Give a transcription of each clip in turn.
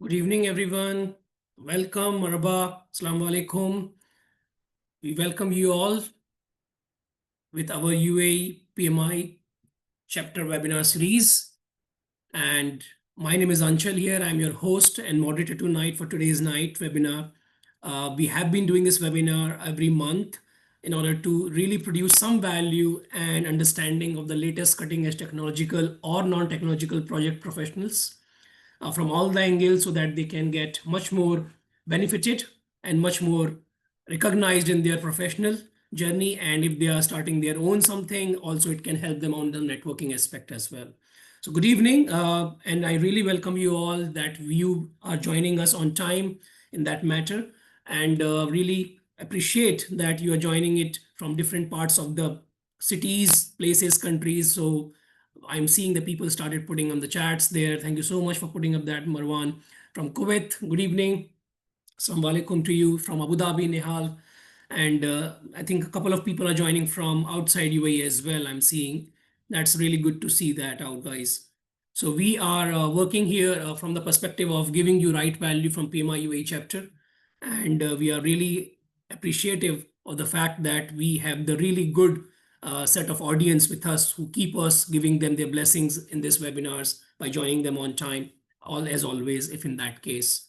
Good evening, everyone. Welcome, marhaba, assalamu alaikum. We welcome you all with our UAE PMI chapter webinar series. And my name is Anchal here. I'm your host and moderator tonight for today's night webinar. We have been doing this webinar every month in order to really produce some value and understanding of the latest cutting edge technological or non-technological project professionals from all the angles so that they can get much more benefited and much more recognized in their professional journey. And if they are starting their own something, also it can help them on the networking aspect as well. So good evening, and I really welcome you all that you are joining us on time in that matter, and really appreciate that you are joining it from different parts of the cities, places, countries. So I'm seeing the people started putting on the chats there. Thank you so much for putting up that, Marwan. From Kuwait, good evening. Assalamu alaikum to you. From Abu Dhabi, Nihal. And I think a couple of people are joining from outside UAE as well, I'm seeing. That's really good to see that out, guys. So we are working here from the perspective of giving you right value from PMI UAE chapter. And we are really appreciative of the fact that we have the really good set of audience with us who keep us giving them their blessings in these webinars by joining them on time, all as always, if in that case.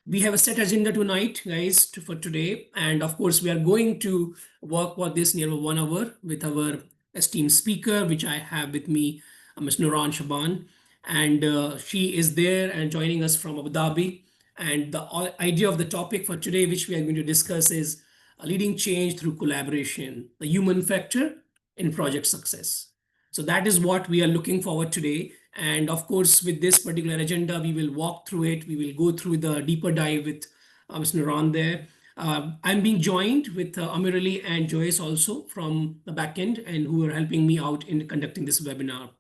We have a set agenda tonight, guys, for today. And of course, we are going to work for this near 1 hour with our esteemed speaker, which I have with me, Ms. Noran Shaaban. And she is there and joining us from Abu Dhabi. And the idea of the topic for today, which we are going to discuss, is leading change through collaboration, the human factor in project success. So that is what we are looking forward today. And of course, with this particular agenda, we will walk through it. We will go through the deeper dive with Mr. Naran there. I'm being joined with Amir Ali and Joyce also from the backend and who are helping me out in conducting this webinar.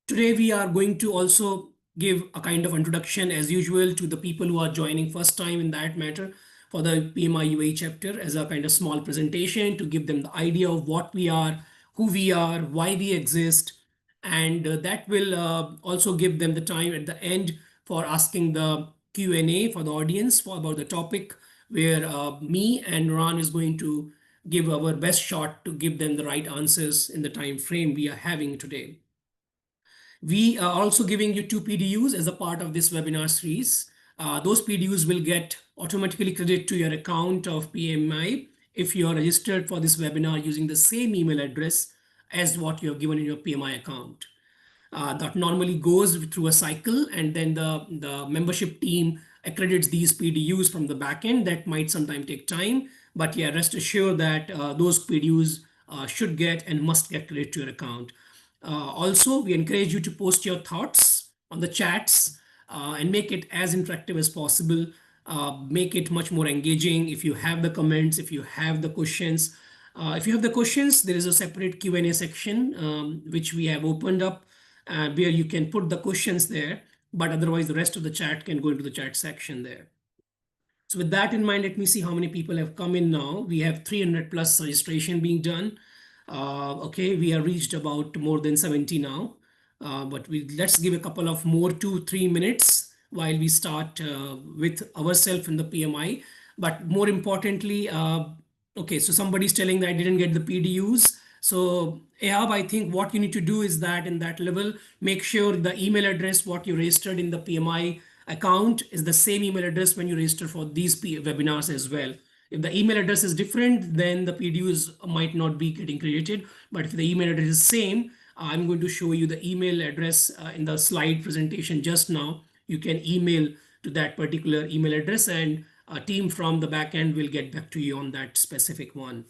Today, we are going to also give a kind of introduction as usual to the people who are joining first time in that matter for the PMI UAE chapter as a kind of small presentation to give them the idea of what we are, who we are, why we exist. And that will also give them the time at the end for asking the Q&A for the audience for about the topic where me and Ran is going to give our best shot to give them the right answers in the time frame we are having today. We are also giving you 2 PDUs as a part of this webinar series. Those PDUs will get automatically credited to your account of PMI if you are registered for this webinar using the same email address as what you have given in your PMI account. That normally goes through a cycle, and then the membership team accredits these PDUs from the backend. That might sometimes take time, but yeah, rest assured that those PDUs should get and must get credited to your account. Also, we encourage you to post your thoughts on the chats and make it as interactive as possible. Make it much more engaging. If you have the comments, if you have the questions, there is a separate Q&A section which we have opened up where you can put the questions there, but otherwise the rest of the chat can go into the chat section there. So with that in mind, let me see how many people have come in now. We have 300 plus registration being done. Okay, we have reached about more than 70 now, but let's give a couple of more 2-3 minutes while we start with ourselves in the PMI. But more importantly, okay, so somebody's telling that I didn't get the PDUs. So Ehab, I think what you need to do is that in that level, make sure the email address, what you registered in the PMI account is the same email address when you register for these webinars as well. If the email address is different, then the PDUs might not be getting created. But if the email address is same, I'm going to show you the email address in the slide presentation just now. You can email to that particular email address and a team from the backend will get back to you on that specific one.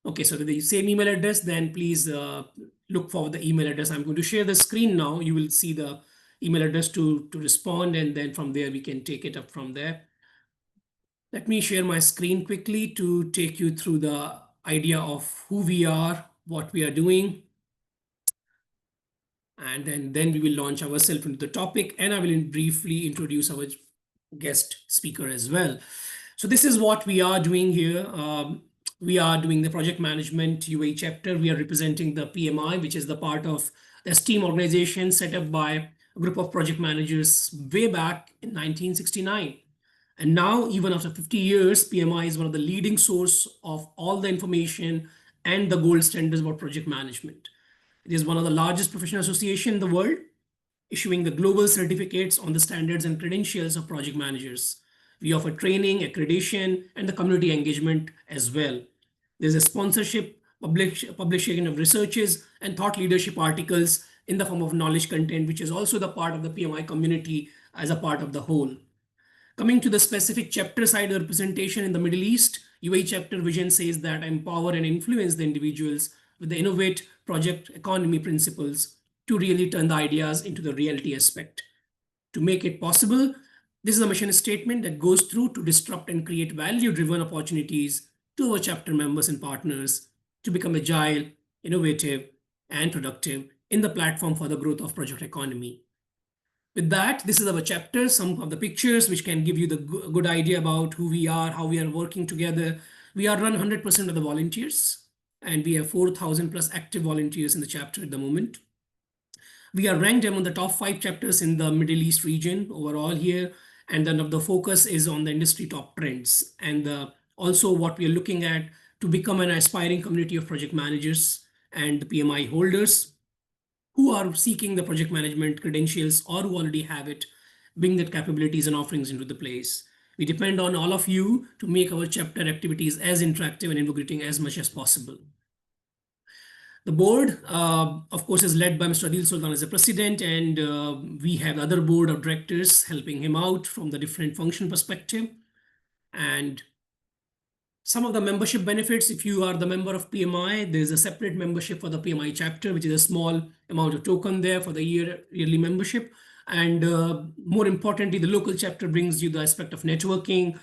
Okay, so the same email address, then please look for the email address. I'm going to share the screen now. You will see the email address to respond, and then from there we can take it up from there. Let me share my screen quickly to take you through the idea of who we are, what we are doing. And then we will launch ourselves into the topic, and I will briefly introduce our guest speaker as well. So this is what we are doing here. We are doing the project management UAE chapter. We are representing the PMI, which is the part of the STEAM organization set up by a group of project managers way back in 1969. And now, even after 50 years, PMI is one of the leading source of all the information and the gold standards about project management. It is one of the largest professional associations in the world, issuing the global certificates on the standards and credentials of project managers. We offer training, accreditation, and the community engagement as well. There's a sponsorship, publishing of researches, and thought leadership articles in the form of knowledge content, which is also the part of the PMI community as a part of the whole. Coming to the specific chapter side of the presentation in the Middle East, UAE chapter vision says that empower and influence the individuals with the innovate project economy principles to really turn the ideas into the reality aspect. To make it possible, this is a mission statement that goes through to disrupt and create value-driven opportunities to our chapter members and partners to become agile, innovative, and productive in the platform for the growth of project economy. With that, this is our chapter, some of the pictures which can give you the good idea about who we are, how we are working together. We are run 100% of the volunteers, and we have 4,000 plus active volunteers in the chapter at the moment. We are ranked among the top 5 chapters in the Middle East region overall here, and then the focus is on the industry top trends and also what we are looking at to become an aspiring community of project managers and the PMI holders who are seeking the project management credentials or who already have it, bring that capabilities and offerings into the place. We depend on all of you to make our chapter activities as interactive and invigorating as much as possible. The board, of course, is led by Mr. Adil Sultan as the president, and we have other board of directors helping him out from the different function perspective. And some of the membership benefits, if you are the member of PMI, there's a separate membership for the PMI chapter, which is a small amount of token there for the yearly membership. And more importantly, the local chapter brings you the aspect of networking.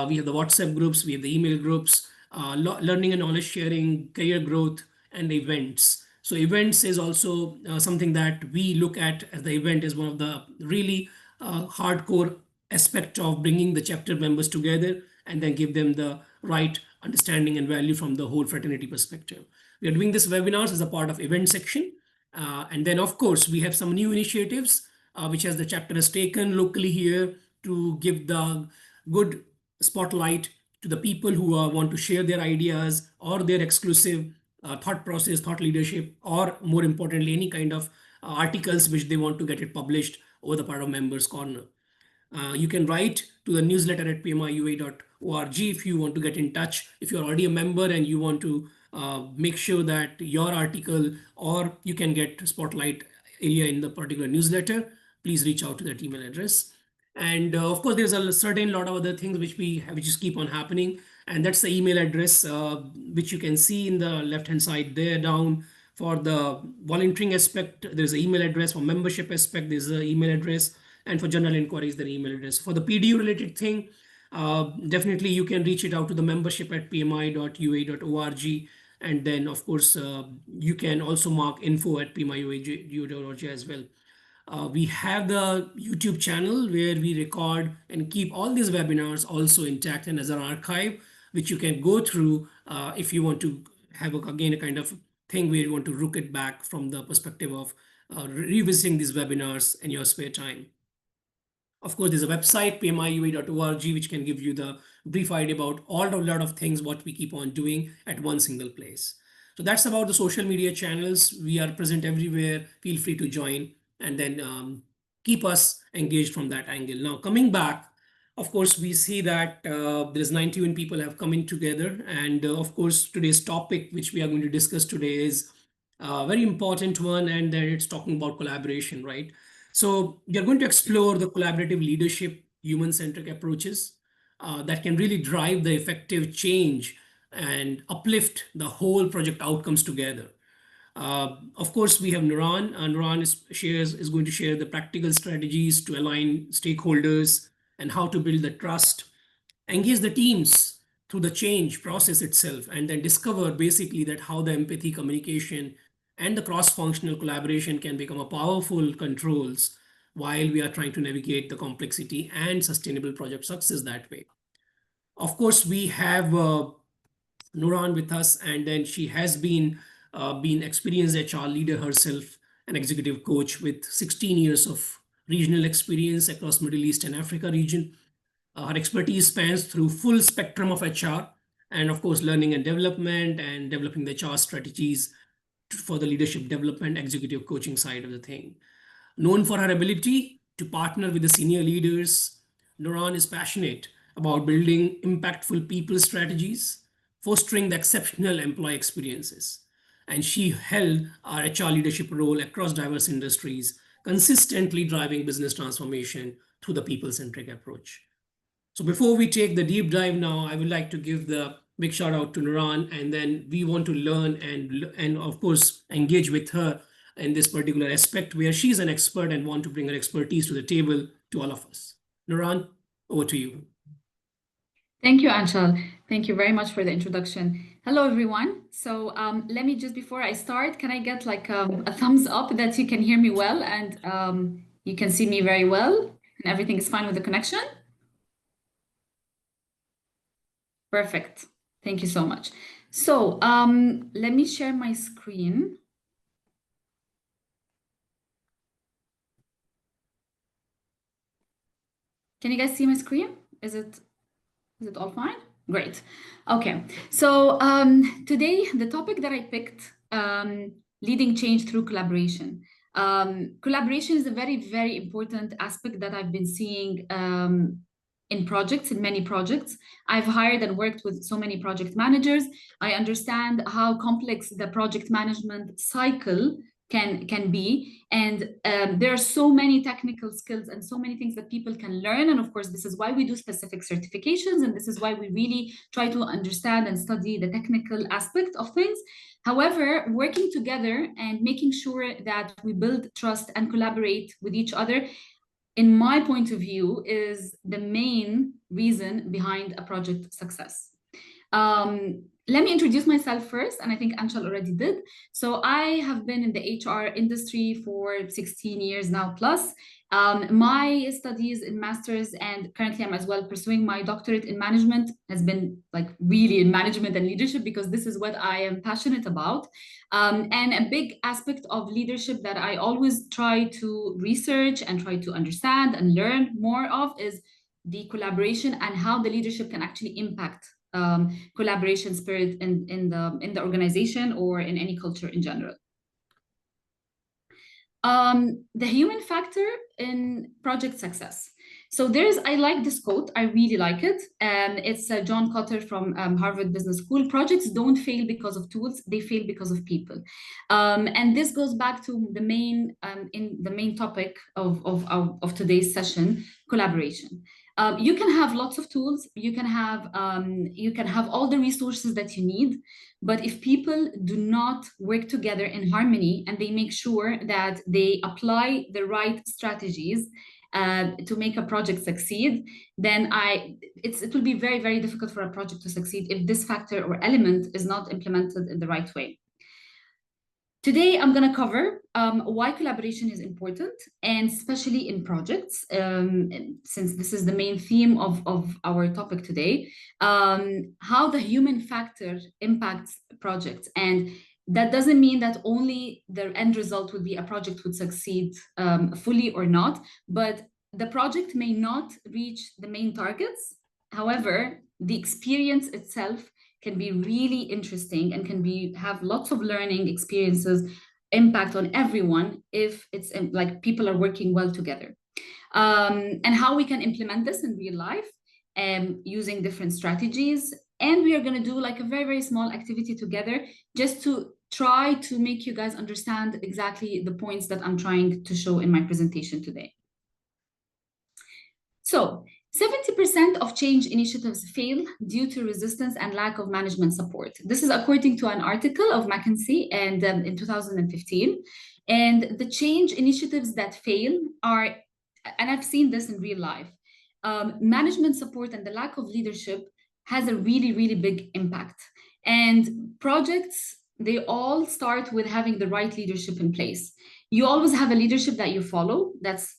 We have the WhatsApp groups, we have the email groups, learning and knowledge sharing, career growth, and events. So events is also something that we look at as the event is one of the really hardcore aspect of bringing the chapter members together and then give them the right understanding and value from the whole fraternity perspective. We are doing this webinars as a part of event section. And then of course, we have some new initiatives which has the chapter has taken locally here to give the good spotlight to the people who want to share their ideas or their exclusive thought process, thought leadership, or more importantly, any kind of articles which they want to get it published over the part of members corner. You can write to the newsletter at pmiua.org if you want to get in touch. If you're already a member and you want to make sure that your article or you can get spotlight area in the particular newsletter, please reach out to that email address. And of course, there's a certain lot of other things which just keep on happening. And that's the email address, which you can see in the left-hand side there down. For the volunteering aspect, there's an email address. For membership aspect, there's an email address. And for general inquiries, the email address. For the PDU related thing, definitely you can reach it out to the membership at pmi.ua.org. And then, of course, you can also mark info at pmiua.org as well. We have the YouTube channel where we record and keep all these webinars also intact and as an archive, which you can go through if you want to have, again, a kind of thing where you want to look it back from the perspective of revisiting these webinars in your spare time. Of course, there's a website, pmiua.org, which can give you the brief idea about a lot of things, what we keep on doing at one single place. So that's about the social media channels. We are present everywhere. Feel free to join and then keep us engaged from that angle. Now, coming back, of course, we see that there's 91 people have come in together. And of course, today's topic, which we are going to discuss today, is a very important one. And then it's talking about collaboration, right? So we are going to explore the collaborative leadership, human-centric approaches that can really drive the effective change and uplift the whole project outcomes together. Of course, we have Noran. Noran is going to share the practical strategies to align stakeholders and how to build the trust, engage the teams through the change process itself, and then discover basically that how the empathy, communication, and the cross-functional collaboration can become a powerful controls while we are trying to navigate the complexity and sustainable project success that way. Of course, we have Noran with us, and then she has been experienced HR leader herself, an executive coach with 16 years of regional experience across Middle East and Africa region. Her expertise spans through full spectrum of HR and, of course, learning and development and developing the HR strategies for the leadership development, executive coaching side of the thing. Known for her ability to partner with the senior leaders, Noran is passionate about building impactful people strategies, fostering the exceptional employee experiences. And she held our HR leadership role across diverse industries, consistently driving business transformation through the people centric approach. So before we take the deep dive now, I would like to give the big shout out to Nuran, and then we want to learn and of course engage with her in this particular aspect where she's an expert and want to bring her expertise to the table to all of us. Nuran, over to you. Thank you, Anshal. Thank you very much for the introduction. Hello, everyone. So let me just, before I start, can I get like a thumbs up that you can hear me well and you can see me very well and everything is fine with the connection? Perfect. Thank you so much. So let me share my screen. Can you guys see my screen? Is it all fine? Great. Okay. So today, the topic that I picked, leading change through collaboration. Collaboration is a very, very important aspect that I've been seeing in projects, in many projects. I've hired and worked with so many project managers. I understand how complex the project management cycle can be, and there are so many technical skills and so many things that people can learn. And of course, this is why we do specific certifications, and this is why we really try to understand and study the technical aspect of things. However, working together and making sure that we build trust and collaborate with each other, in my point of view, is the main reason behind a project success. Let me introduce myself first, and I think Anshal already did. So I have been in the HR industry for 16 years now plus. My studies in master's, and currently I'm as well pursuing my doctorate in management, has been like really in management and leadership, because this is what I am passionate about. And a big aspect of leadership that I always try to research and try to understand and learn more of is the collaboration and how the leadership can actually impact collaboration spirit in the organization or in any culture in general. The human factor in project success. So I like this quote, I really like it. It's John Kotter from Harvard Business School. Projects don't fail because of tools, they fail because of people. And this goes back to the main topic of today's session, collaboration. You can have lots of tools, you can have all the resources that you need, but if people do not work together in harmony and they make sure that they apply the right strategies to make a project succeed, then it will be very, very difficult for a project to succeed if this factor or element is not implemented in the right way. Today, I'm going to cover why collaboration is important, and especially in projects, since this is the main theme of our topic today, how the human factor impacts projects. And that doesn't mean that only the end result would be a project would succeed fully or not, but the project may not reach the main targets. However, the experience itself can be really interesting and can have lots of learning experiences, impact on everyone if it's like people are working well together. And how we can implement this in real life using different strategies. And we are going to do like a very, very small activity together just to try to make you guys understand exactly the points that I'm trying to show in my presentation today. So 70% of change initiatives fail due to resistance and lack of management support. This is according to an article of McKinsey and in 2015. And the change initiatives that fail are, and I've seen this in real life, management support and the lack of leadership has a really, really big impact. And projects, they all start with having the right leadership in place. You always have a leadership that you follow, that's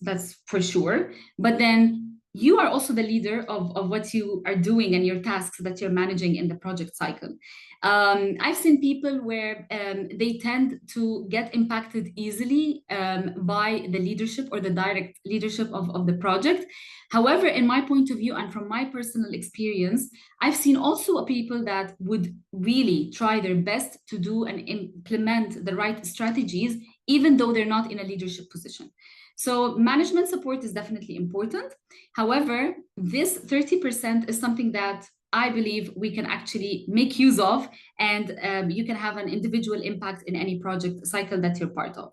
for sure. But then you are also the leader of what you are doing and your tasks that you're managing in the project cycle. I've seen people where they tend to get impacted easily by the leadership or the direct leadership of the project. However, in my point of view and from my personal experience, I've seen also people that would really try their best to do and implement the right strategies, even though they're not in a leadership position. So management support is definitely important. However, this 30% is something that I believe we can actually make use of, and you can have an individual impact in any project cycle that you're part of.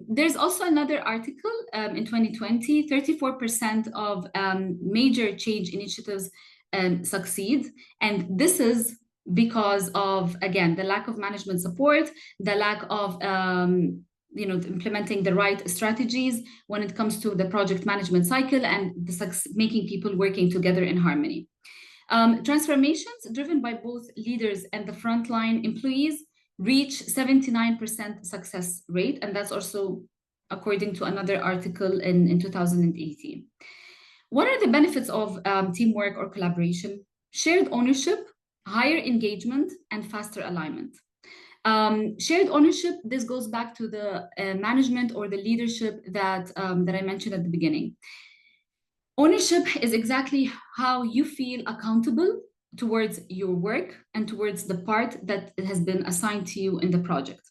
There's also another article in 2020, 34% of major change initiatives succeed. And this is because of, again, the lack of management support, the lack of implementing the right strategies when it comes to the project management cycle and making people working together in harmony. Transformations driven by both leaders and the frontline employees reach 79% success rate, and that's also according to another article in 2018. What are the benefits of teamwork or collaboration? Shared ownership, higher engagement, and faster alignment. Shared ownership, this goes back to the management or the leadership that I mentioned at the beginning. Ownership is exactly how you feel accountable towards your work and towards the part that has been assigned to you in the project.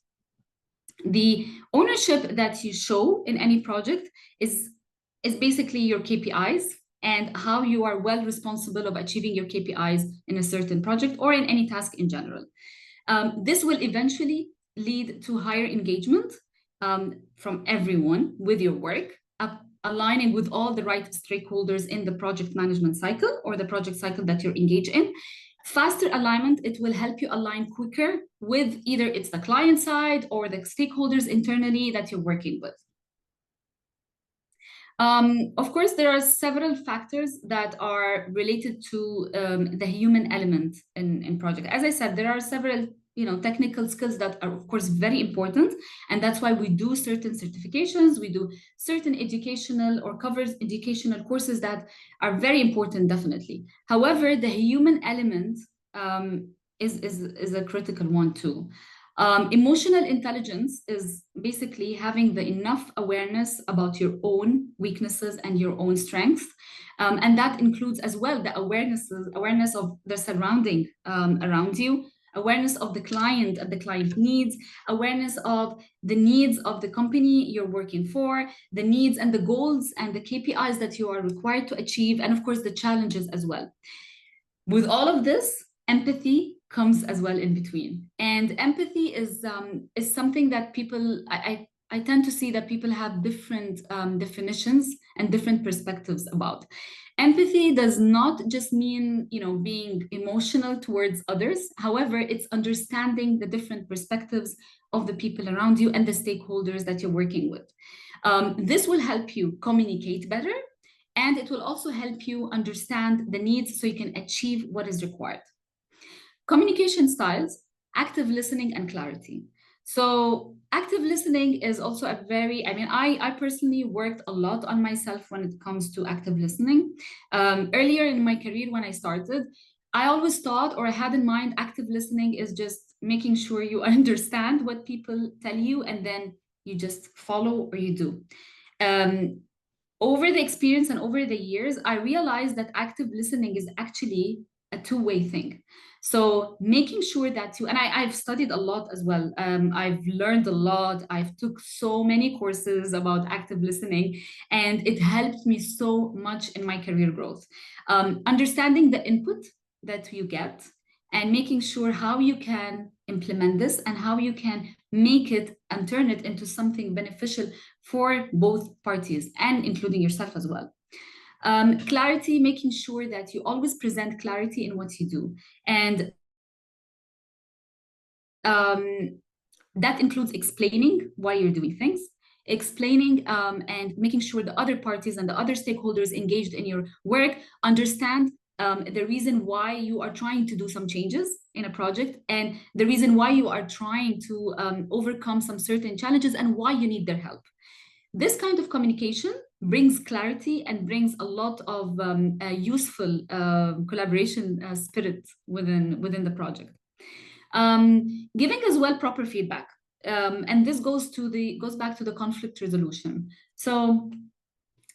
The ownership that you show in any project is basically your KPIs and how you are well responsible of achieving your KPIs in a certain project or in any task in general. This will eventually lead to higher engagement from everyone with your work, aligning with all the right stakeholders in the project management cycle or the project cycle that you're engaged in. Faster alignment, it will help you align quicker with either it's the client side or the stakeholders internally that you're working with. Of course, there are several factors that are related to the human element in project. As I said, there are several technical skills that are, of course, very important. And that's why we do certain certifications, we do certain educational or covers educational courses that are very important, definitely. However, the human element is a critical one too. Emotional intelligence is basically having the enough awareness about your own weaknesses and your own strengths. And that includes as well the awareness of the surrounding around you, awareness of the client and the client needs, awareness of the needs of the company you're working for, the needs and the goals and the KPIs that you are required to achieve, and of course the challenges as well. With all of this, empathy comes as well in between. And empathy is something that people, I tend to see that people have different definitions and different perspectives about. Empathy does not just mean, being emotional towards others. However, it's understanding the different perspectives of the people around you and the stakeholders that you're working with. This will help you communicate better, and it will also help you understand the needs so you can achieve what is required. Communication styles, active listening and clarity. So active listening is also a very, I personally worked a lot on myself when it comes to active listening. Earlier in my career, when I started, I always thought or I had in mind active listening is just making sure you understand what people tell you and then you just follow or you do. Over the experience and over the years, I realized that active listening is actually a two-way thing. So making sure that you, and I've studied a lot as well. I've learned a lot. I've took so many courses about active listening, and it helped me so much in my career growth. Understanding the input that you get and making sure how you can implement this and how you can make it and turn it into something beneficial for both parties and including yourself as well. Clarity, making sure that you always present clarity in what you do. And that includes explaining why you're doing things, explaining and making sure the other parties and the other stakeholders engaged in your work understand the reason why you are trying to do some changes in a project and the reason why you are trying to overcome some certain challenges and why you need their help. This kind of communication brings clarity and brings a lot of useful collaboration spirit within the project. Giving as well proper feedback, and this goes back to the conflict resolution. So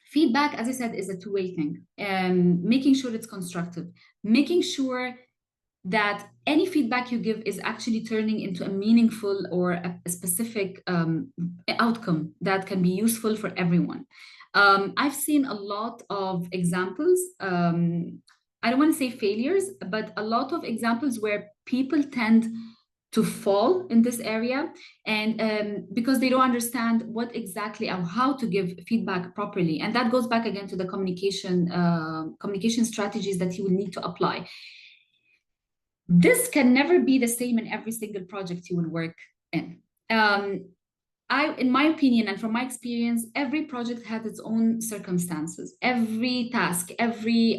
feedback, as I said, is a two-way thing, and making sure it's constructive, making sure that any feedback you give is actually turning into a meaningful or a specific outcome that can be useful for everyone. I've seen a lot of examples. I don't want to say failures, but a lot of examples where people tend to fall in this area, and because they don't understand what exactly or how to give feedback properly, and that goes back again to the communication strategies that you will need to apply. This can never be the same in every single project you will work in. In my opinion, and from my experience, every project has its own circumstances. Every task, every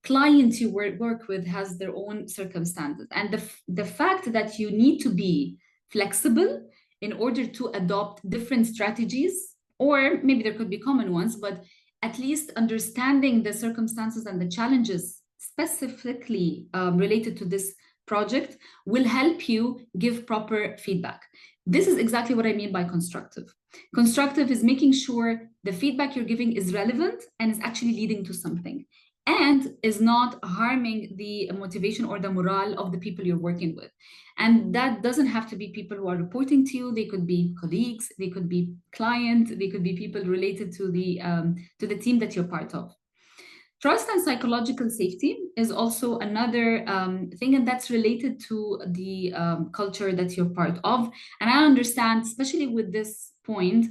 client you work with has their own circumstances. And the fact that you need to be flexible in order to adopt different strategies, or maybe there could be common ones, but at least understanding the circumstances and the challenges specifically related to this project will help you give proper feedback. This is exactly what I mean by constructive. Constructive is making sure the feedback you're giving is relevant and is actually leading to something, and is not harming the motivation or the morale of the people you're working with. And that doesn't have to be people who are reporting to you. They could be colleagues, they could be clients, they could be people related to the team that you're part of. Trust and psychological safety is also another thing, and that's related to the culture that you're part of. And I understand, especially with this point,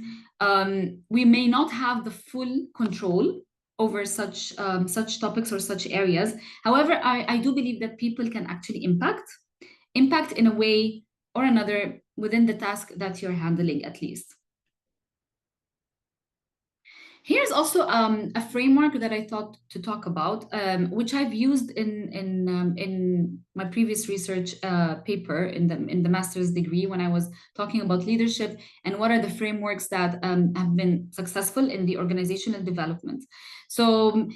we may not have the full control over such topics or such areas. However, I do believe that people can actually impact in a way or another within the task that you're handling, at least. Here's also a framework that I thought to talk about, which I've used in my previous research paper in the master's degree when I was talking about leadership and what are the frameworks that have been successful in the organizational development. So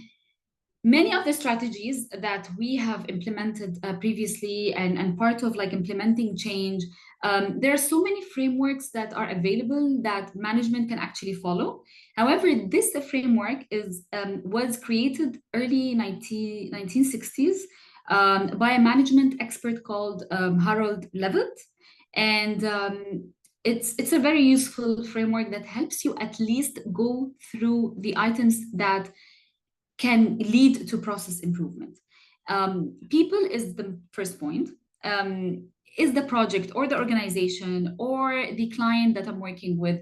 many of the strategies that we have implemented previously and part of like implementing change, there are so many frameworks that are available that management can actually follow. However, this framework was created early 1960s by a management expert called Harold Levitt. And it's a very useful framework that helps you at least go through the items that can lead to process improvement. People is the first point. Is the project or the organization or the client that I'm working with,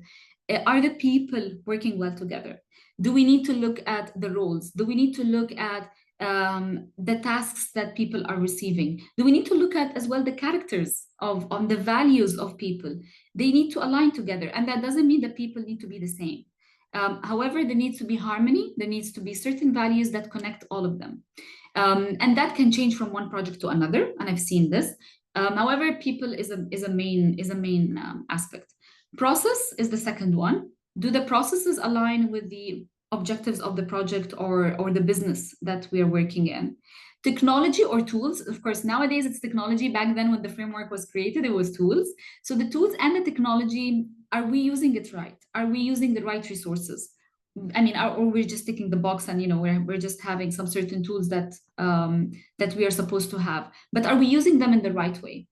are the people working well together? Do we need to look at the roles? Do we need to look at the tasks that people are receiving? Do we need to look at as well the characters on the values of people? They need to align together, and that doesn't mean that people need to be the same. However, there needs to be harmony. There needs to be certain values that connect all of them. And that can change from one project to another, and I've seen this. However, people is a main aspect. Process is the second one. Do the processes align with the objectives of the project or the business that we are working in? Technology or tools, of course, nowadays it's technology. Back then when the framework was created, it was tools. So the tools and the technology, are we using it right? Are we using the right resources? I mean, or we're just ticking the box and we're just having some certain tools that that we are supposed to have, but are we using them in the right way?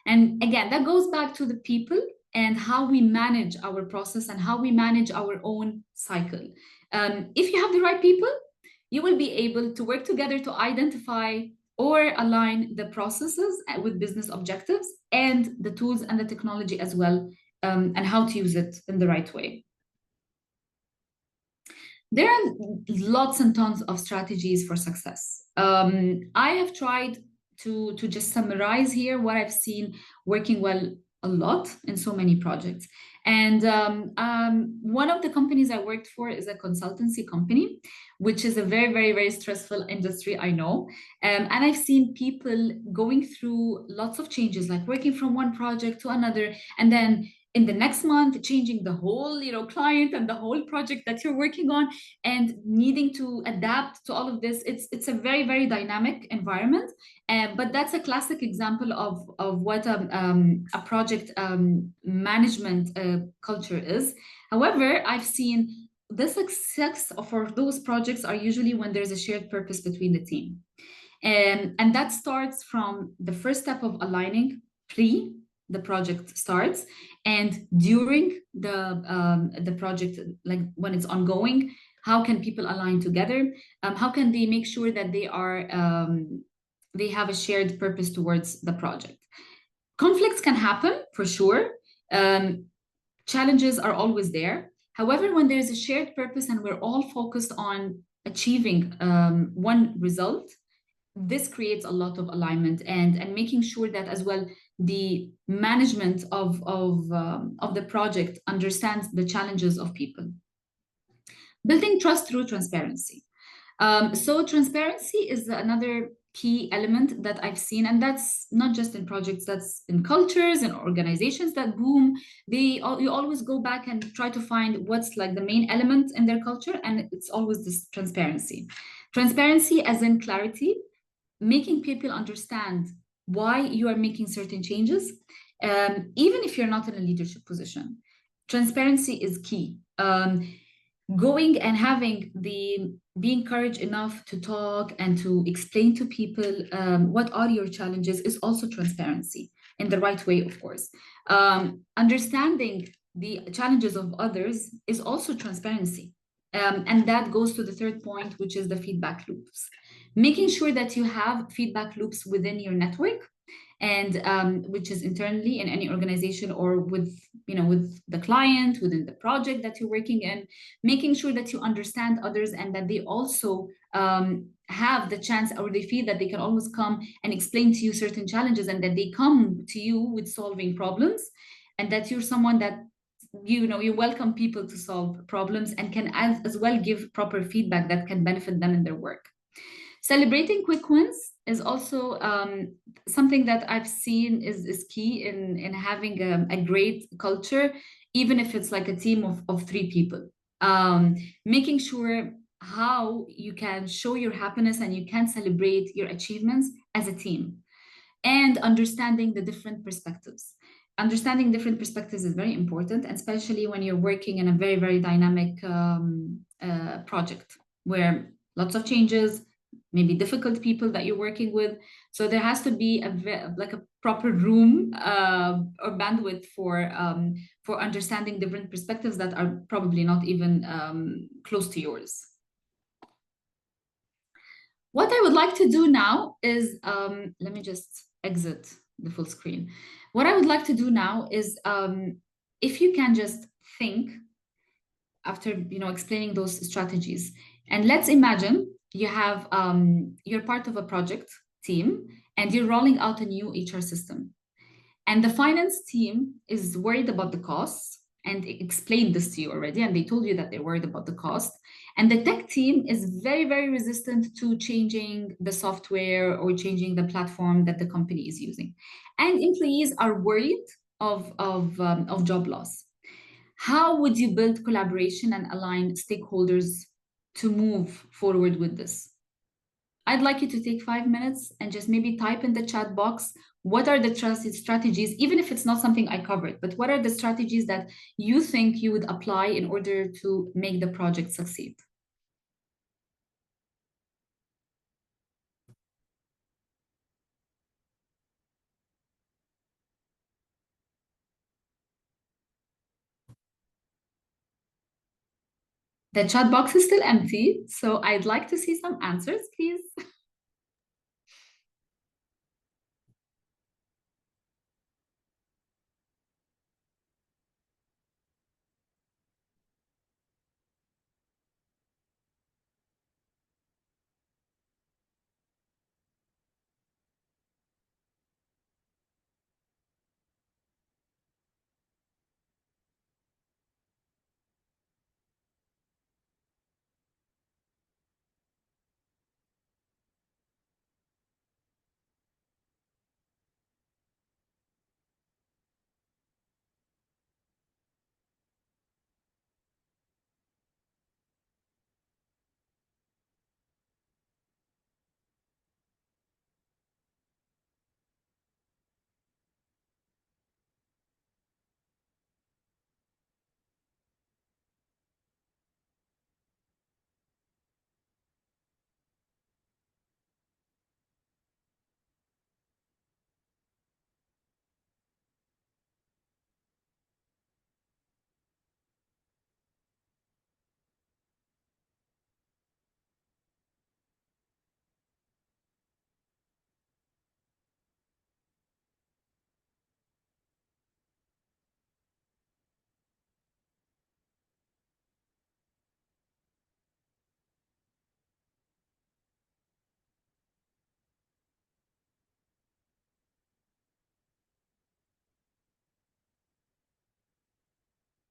And again, that goes back to the people and how we manage our process and how we manage our own cycle. If you have the right people, you will be able to work together to identify or align the processes with business objectives and the tools and the technology as well, and how to use it in the right way. There are lots and tons of strategies for success. I have tried to just summarize here what I've seen working well a lot in so many projects. And one of the companies I worked for is a consultancy company, which is a very, very, very stressful industry, I know. And I've seen people going through lots of changes, like working from one project to another, and then in the next month changing the whole client and the whole project that you're working on, and needing to adapt to all of this. It's a very, very dynamic environment. But that's a classic example of what a project management culture is. However, I've seen the success for those projects are usually when there's a shared purpose between the team. And that starts from the first step of aligning pre the project starts, and during the project, like when it's ongoing, how can people align together? How can they make sure that they have a shared purpose towards the project? Conflicts can happen for sure. Um, Challenges are always there. However, when there's a shared purpose and we're all focused on achieving one result, this creates a lot of alignment, and making sure that as well the management of the project understands the challenges of people. Building trust through transparency. So transparency is another key element that I've seen, and that's not just in projects, that's in cultures and organizations that boom. You always go back and try to find what's like the main element in their culture, and it's always this transparency. Transparency as in clarity, making people understand why you are making certain changes, even if you're not in a leadership position. Transparency is key. Going and having the being courage enough to talk and to explain to people what are your challenges is also transparency in the right way, of course. Understanding the challenges of others is also transparency. And that goes to the third point, which is the feedback loops. Making sure that you have feedback loops within your network, and which is internally in any organization, or with the client within the project that you're working in, making sure that you understand others, and that they also have the chance, or they feel that they can always come and explain to you certain challenges, and that they come to you with solving problems, and that you're someone that you welcome people to solve problems, and can as well give proper feedback that can benefit them in their work. Celebrating quick wins is also something that I've seen is key in having a great culture, even if it's like a team of three people. Making sure how you can show your happiness and you can celebrate your achievements as a team, and understanding the different perspectives. Understanding different perspectives is very important, especially when you're working in a very, very dynamic project where lots of changes, maybe difficult people that you're working with. So there has to be like a proper room or bandwidth for understanding different perspectives that are probably not even close to yours. What I would like to do now is, let me just exit the full screen. What I would like to do now is, if you can just think after explaining those strategies, and let's imagine you're part of a project team, and you're rolling out a new HR system, and the finance team is worried about the costs, and explained this to you already, and they told you that they're worried about the cost. And the tech team is very, very resistant to changing the software or changing the platform that the company is using. And employees are worried of job loss. How would you build collaboration and align stakeholders to move forward with this? I'd like you to take 5 minutes and just maybe type in the chat box, what are the trusted strategies, even if it's not something I covered, but what are the strategies that you think you would apply in order to make the project succeed? The chat box is still empty, so I'd like to see some answers, please.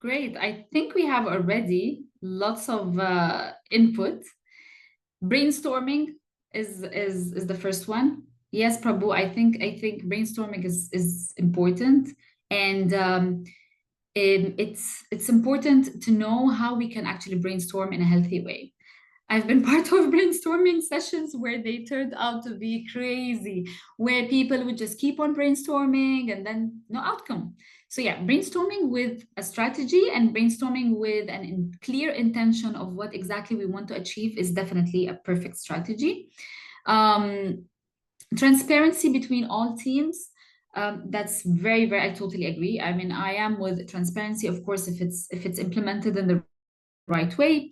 Great. I think we have already lots of input. Brainstorming is the first one. Yes, Prabhu, I think brainstorming is important, and it's important to know how we can actually brainstorm in a healthy way. I've been part of brainstorming sessions where they turned out to be crazy, where people would just keep on brainstorming and then no outcome. So, yeah, brainstorming with a strategy and brainstorming with clear intention of what exactly we want to achieve is definitely a perfect strategy. Um, Transparency between all teams. That's very, very, I totally agree. I mean, I am with transparency, of course, if it's implemented in the right way.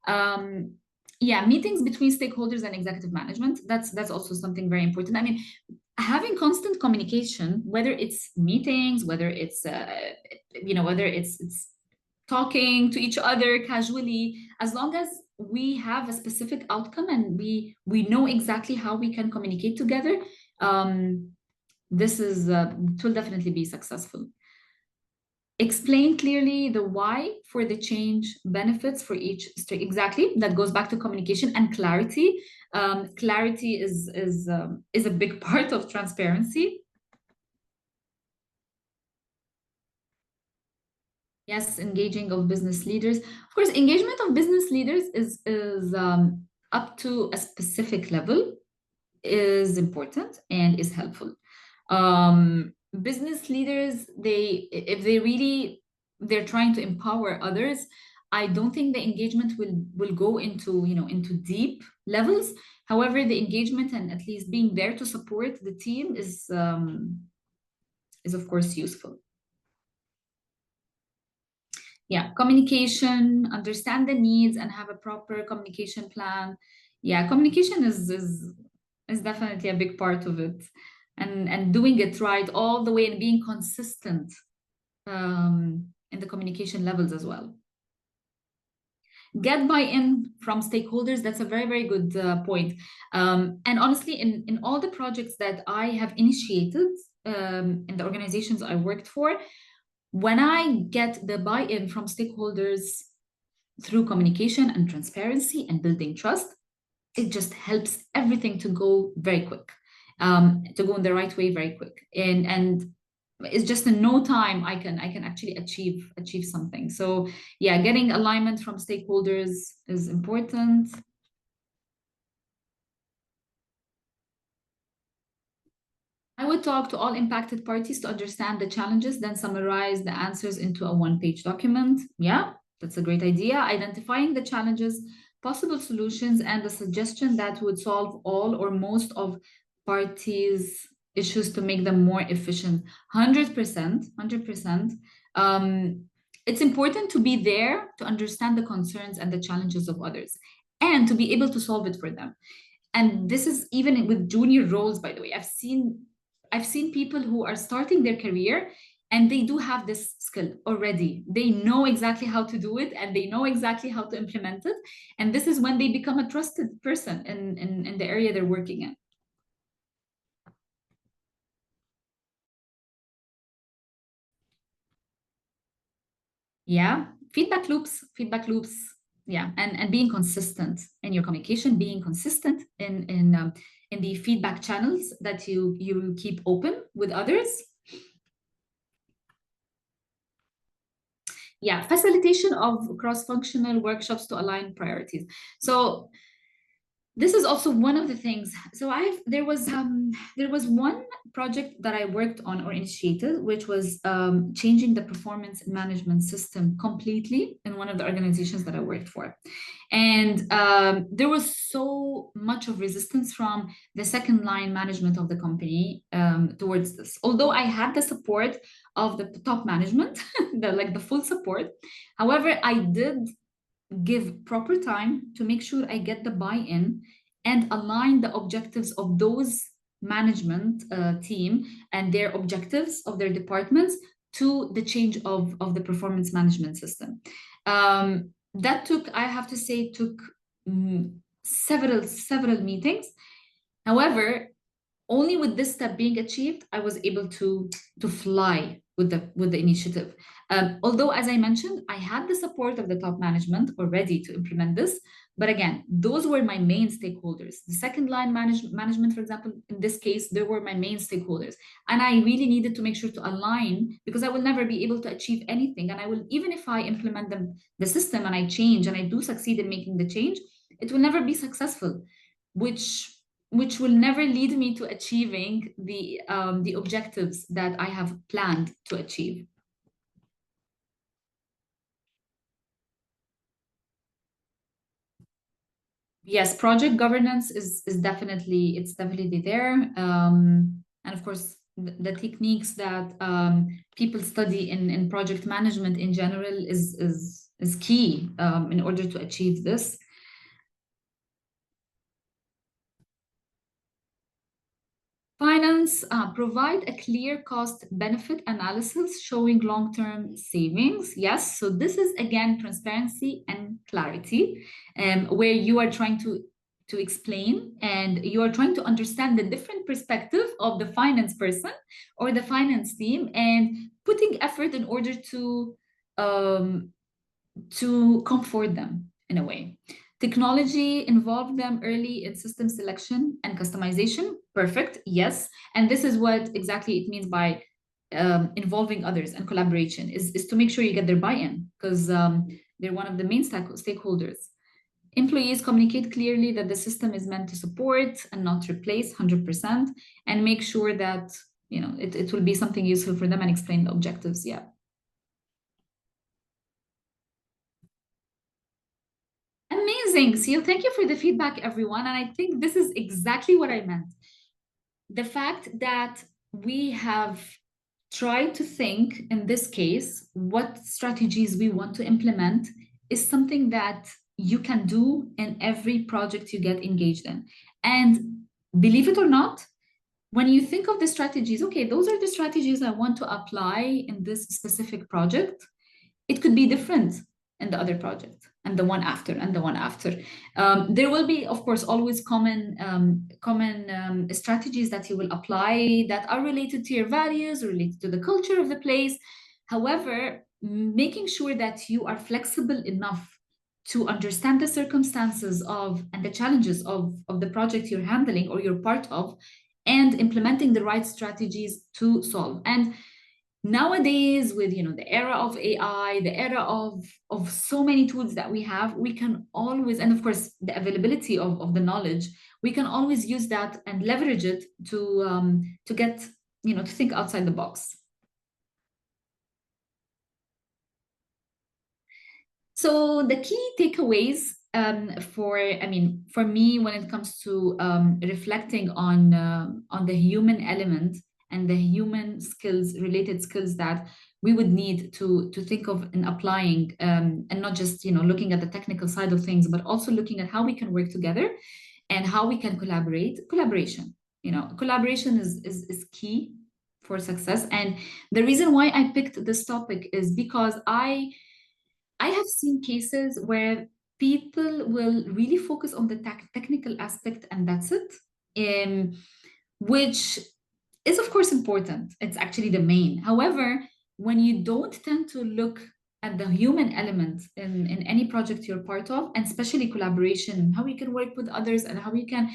Um, yeah, meetings between stakeholders and executive management. That's also something very important. I mean, having constant communication, whether it's meetings, whether it's whether it's talking to each other casually, as long as we have a specific outcome and we know exactly how we can communicate together, um, this is it will definitely be successful. Explain clearly the why for the change, benefits for each state. Exactly, that goes back to communication and clarity. Clarity is a big part of transparency. Yes, engaging of business leaders. Of course, engagement of business leaders is up to a specific level, is important and is helpful. Business leaders, they if they really they're trying to empower others, I don't think the engagement will go into into deep levels. However, the engagement and at least being there to support the team is of course useful. Yeah, communication, understand the needs and have a proper communication plan. Yeah, communication is definitely a big part of it, and doing it right all the way and being consistent in the communication levels as well. Get buy-in from stakeholders. That's a very, very good point. And honestly, in all the projects that I have initiated in the organizations I worked for, when I get the buy-in from stakeholders through communication and transparency and building trust, it just helps everything to go very quick, to go in the right way very quick. And it's just in no time I can actually achieve something. So yeah, getting alignment from stakeholders is important. I would talk to all impacted parties to understand the challenges, then summarize the answers into a one-page document. Yeah, that's a great idea. Identifying the challenges, possible solutions, and the suggestion that would solve all or most of parties' issues to make them more efficient. 100%, 100%. It's important to be there to understand the concerns and the challenges of others and to be able to solve it for them. And this is even with junior roles, by the way. I've seen people who are starting their career and they do have this skill already. They know exactly how to do it and they know exactly how to implement it. And this is when they become a trusted person in the area they're working in. Yeah, feedback loops. Yeah, and being consistent in your communication, being consistent in the feedback channels that you keep open with others. Yeah, facilitation of cross-functional workshops to align priorities. So this is also one of the things. So there was one project that I worked on or initiated, which was changing the performance management system completely in one of the organizations that I worked for. And there was so much of resistance from the second line management of the company towards this. Although I had the support of the top management, the full support. However, I did give proper time to make sure I get the buy-in and align the objectives of those management team and their objectives of their departments to the change of the performance management system. That took, I have to say, several meetings. However, only with this step being achieved, I was able to fly with the initiative. Although, as I mentioned, I had the support of the top management already to implement this. But again, those were my main stakeholders. The second line management, for example, in this case, they were my main stakeholders. And I really needed to make sure to align, because I will never be able to achieve anything. And I will, even if I implement the system and I change and I do succeed in making the change, it will never be successful, which will never lead me to achieving the objectives that I have planned to achieve. Yes, project governance is definitely, it's definitely there. And of course, the techniques that people study in project management in general is key in order to achieve this. Finance provide a clear cost benefit analysis showing long-term savings. Yes, so this is again transparency and clarity, where you are trying to explain and you are trying to understand the different perspective of the finance person or the finance team, and putting effort in order to comfort them in a way. Technology involved them early in system selection and customization. Perfect, yes. And this is what exactly it means by involving others and collaboration is to make sure you get their buy-in, because they're one of the main stakeholders. Employees communicate clearly that the system is meant to support and not replace 100%, and make sure that it will be something useful for them and explain the objectives. Yeah. Amazing. So thank you for the feedback, everyone. And I think this is exactly what I meant. The fact that we have tried to think, in this case, what strategies we want to implement is something that you can do in every project you get engaged in. And believe it or not, when you think of the strategies, okay, those are the strategies I want to apply in this specific project, it could be different in the other project and the one after and the one after. There will be, of course, always common strategies that you will apply that are related to your values, related to the culture of the place. However, making sure that you are flexible enough to understand the circumstances of and the challenges of the project you're handling or you're part of, and implementing the right strategies to solve. And nowadays, with the era of AI, the era of so many tools that we have, we can always, and of course the availability of the knowledge, we can always use that and leverage it to get to think outside the box. So the key takeaways for me, when it comes to reflecting on the human element and the human skills, related skills that we would need to think of in applying, and not just looking at the technical side of things, but also looking at how we can work together and how we can collaborate. Collaboration is key for success. And the reason why I picked this topic is because I have seen cases where people will really focus on the technical aspect and that's it, which is of course important. It's actually the main. However, when you don't tend to look at the human element in any project you're part of, and especially collaboration, and how you can work with others and how you can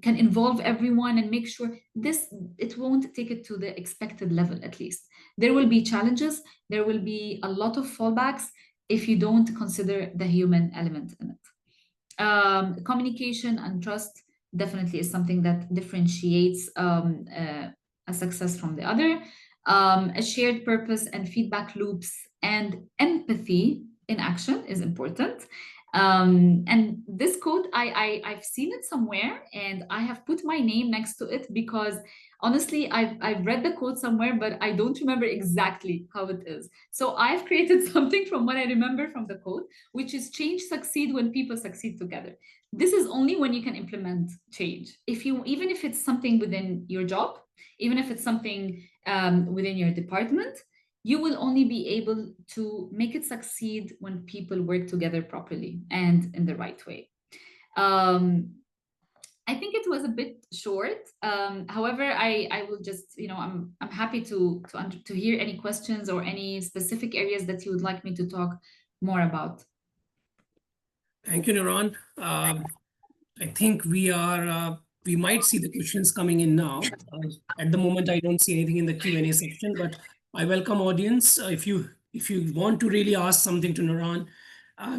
involve everyone and make sure it won't take it to the expected level. At least there will be challenges, there will be a lot of fallbacks if you don't consider the human element in it. Communication and trust definitely is something that differentiates a success from the other. A shared purpose and feedback loops and empathy in action is important. And this quote, I've seen it somewhere and I have put my name next to it because honestly, I've read the quote somewhere, but I don't remember exactly how it is. So I've created something from what I remember from the quote, which is change succeed when people succeed together. This is only when you can implement change. Even if it's something within your job, even if it's something within your department, you will only be able to make it succeed when people work together properly and in the right way. Um, I think it was a bit short. However, I will just, I'm happy to hear any questions or any specific areas that you would like me to talk more about. Thank you, Noran. I think we might see the questions coming in now. At the moment, I don't see anything in the Q&A section, but I welcome audience. If you want to really ask something to Noran,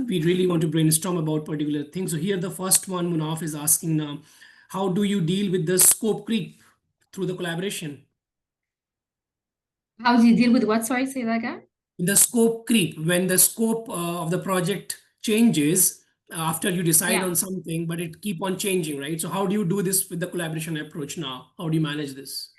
we really want to brainstorm about particular things. So here, the first one, Munaf is asking now, how do you deal with the scope creep through the collaboration? How do you deal with what? Sorry, say that again. The scope creep, when the scope of the project changes after you decide Yeah. on something, but it keep on changing, right? So how do you do this with the collaboration approach now? How do you manage this?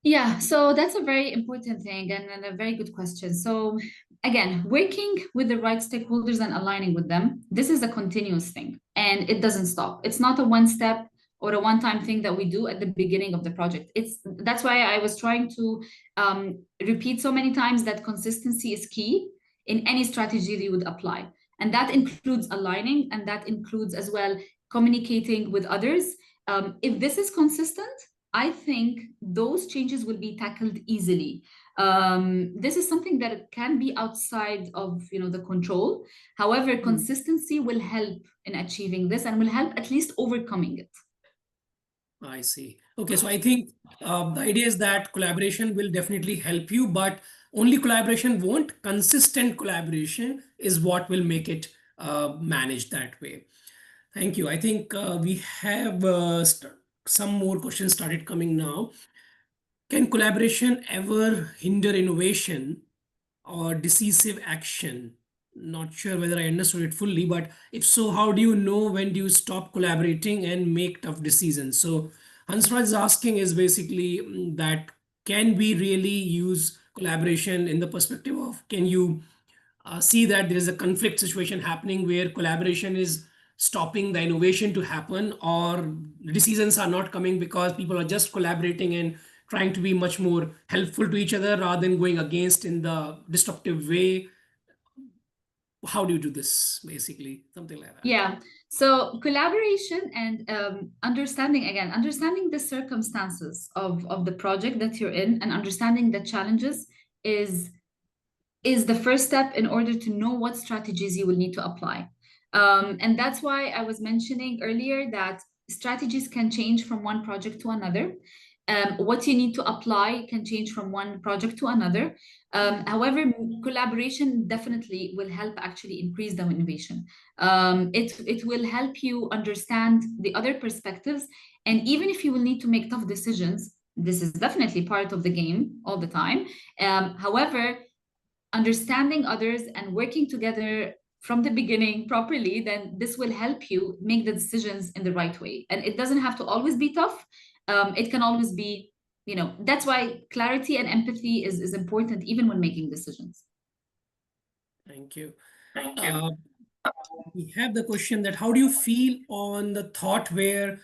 Yeah, so that's a very important thing and a very good question. So, again, working with the right stakeholders and aligning with them, this is a continuous thing and it doesn't stop. It's not a one step or a one time thing that we do at the beginning of the project. That's why I was trying to repeat so many times that consistency is key in any strategy that you would apply. And that includes aligning and that includes as well communicating with others. If this is consistent, I think those changes will be tackled easily. This is something that can be outside of the control. However, Hmm. consistency will help in achieving this and will help at least overcoming it. I see. Okay, so I think the idea is that collaboration will definitely help you, but only collaboration won't. Consistent collaboration is what will make it managed that way. Thank you. I think we have some more questions started coming now. Can collaboration ever hinder innovation or decisive action? Not sure whether I understood it fully, but if so, how do you know when do you stop collaborating and make tough decisions? So Hansraj is asking is basically that can we really use collaboration in the perspective of can you see that there is a conflict situation happening where collaboration is stopping the innovation to happen, or decisions are not coming because people are just collaborating and trying to be much more helpful to each other rather than going against in the destructive way. How do you do this, basically? Something like that. Yeah. So collaboration and understanding the circumstances of the project that you're in and understanding the challenges is is the first step in order to know what strategies you will need to apply. And that's why I was mentioning earlier that strategies can change from one project to another. What you need to apply can change from one project to another. However, collaboration definitely will help actually increase the innovation. It will help you understand the other perspectives. And even if you will need to make tough decisions, this is definitely part of the game all the time. However, understanding others and working together from the beginning properly, then this will help you make the decisions in the right way. And it doesn't have to always be tough. It can always be, that's why clarity and empathy is important even when making decisions. Thank you. Uh, we have the question that how do you feel on the thought where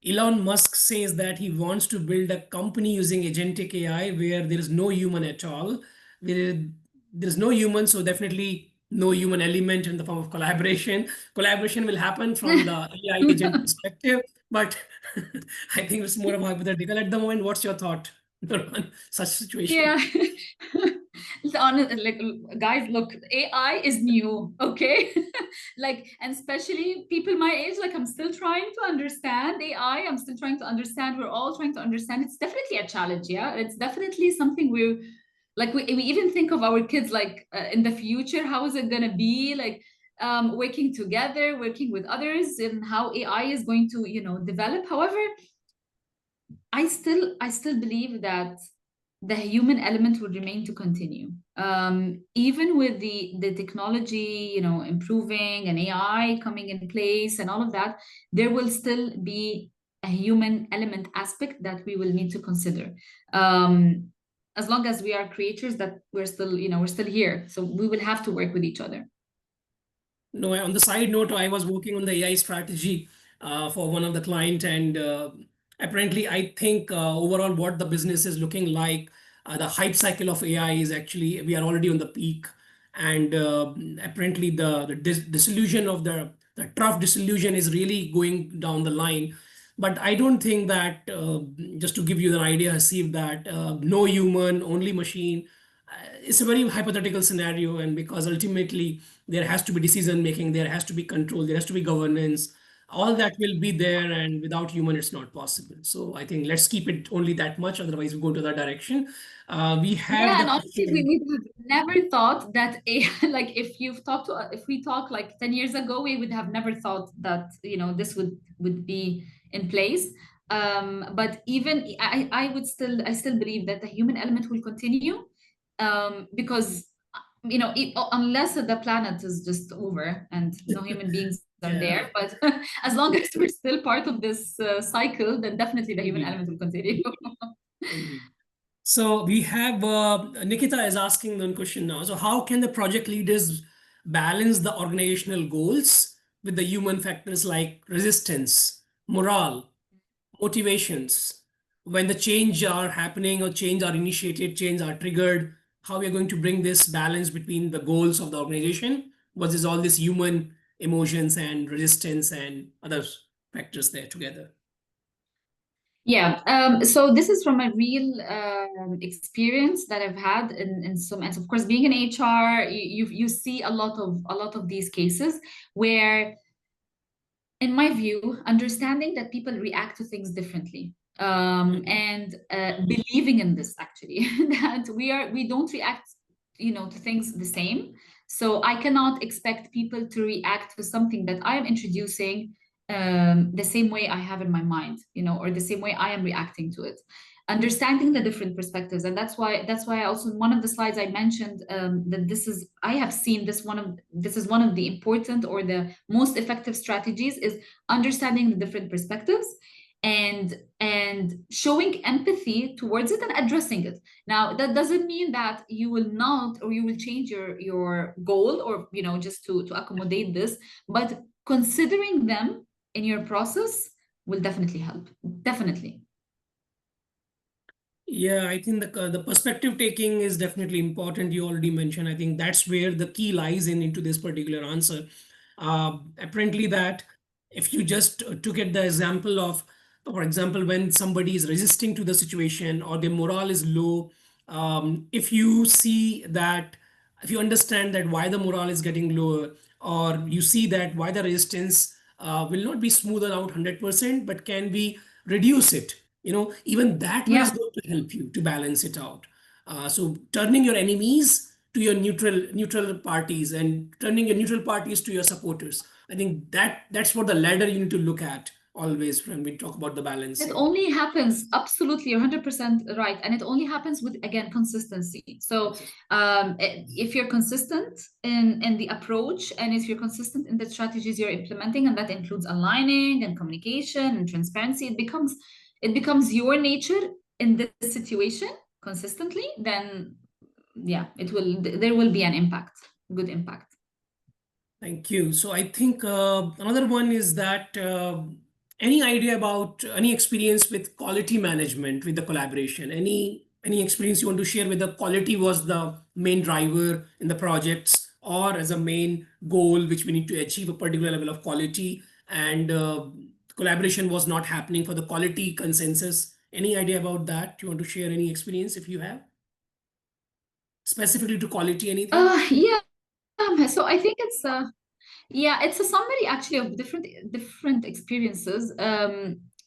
Elon Musk says that he wants to build a company using agentic AI where there is no human at all. There, there's no human, so definitely no human element in the form of collaboration. Collaboration will happen from the AI agent perspective, but I think it's more of a hypothetical at the moment. What's your thought on such Yeah. situation? Like, guys, look, AI is new, okay? Like, and especially people my age, like, I'm still trying to understand AI. I'm still trying to understand. We're all trying to understand. It's definitely a challenge, yeah? It's definitely something we're like, we even think of our kids, like, in the future, how is it going to be? Like, working together, working with others, and how AI is going to, develop. However, I still believe that the human element would remain to continue. Even with the technology, improving and AI coming in place and all of that, there will still be a human element aspect that we will need to consider. As long as we are creatures, that we're still here, so we will have to work with each other. No, on the side note, I was working on the AI strategy for one of the client, and apparently, I think overall what the business is looking like, the hype cycle of AI is actually we are already on the peak, and apparently the disillusion of the the tough disillusion is really going down the line. But I don't think that, just to give you an idea, Hasib, that no human, only machine, it's a very hypothetical scenario. And because ultimately there has to be decision making, there has to be control, there has to be governance, all that will be there, and without human it's not possible. So I think let's keep it only that much, otherwise we go to that direction. We have Yeah, the and honestly, we question. would have never thought that a like if we talk like 10 years ago, we would have never thought that, this would be in place. But even I still believe that the human element will continue, because unless the planet is just over and no human beings are Yeah, there, but as long as we're still part of this cycle, then definitely the human indeed, element will continue. indeed. So we have Nikita is asking one question now. So how can the project leaders balance the organizational goals with the human factors like resistance, morale, motivations, when the change are happening or change are initiated, change are triggered? How we are going to bring this balance between the goals of the organization versus all these human emotions and resistance and other factors there together? Yeah, so this is from a real experience that I've had in some, and of course, being in HR, you see a lot of these cases where, in my view, understanding that people react to things differently, Mhm. and believing in this actually, that we don't react, to things the same. So I cannot expect people to react to something that I am introducing, the same way I have in my mind, or the same way I am reacting to it. Understanding the different perspectives, and that's why I also, in one of the slides I mentioned, that I have seen this is one of the important or the most effective strategies, is understanding the different perspectives, and showing empathy towards it and addressing it. Now, that doesn't mean that you will not, or you will change your goal, or just to accommodate this, but considering them in your process will definitely help. Definitely. Yeah, I think the perspective taking is definitely important. You already mentioned. I think that's where the key lies in into this particular answer. Apparently, that if you just took it the example of, for example, when somebody is resisting to the situation or their morale is low, if you see that, if you understand that why the morale is getting lower, or you see that why the resistance will not be smoothed out 100%, but can be reduce it, even that way is Yeah. going to help you to balance it out. So turning your enemies to your neutral parties, and turning your neutral parties to your supporters, I think that's what the ladder you need to look at always when we talk about the It balancing. only happens, absolutely, you're 100% right. And it only happens with, again, consistency. So if you're consistent in the approach, and if you're consistent in the strategies you're implementing, and that includes aligning and communication and transparency, it becomes your nature in this situation consistently, then yeah, there will be an impact, good impact. Thank you. So I think another one is that, any idea about any experience with quality management with the collaboration? Any experience you want to share with the quality was the main driver in the projects, or as a main goal which we need to achieve a particular level of quality, and collaboration was not happening for the quality consensus? Any idea about that? You want to share any experience if you have, specifically to quality, anything? Yeah. So I think it's a summary actually of different experiences.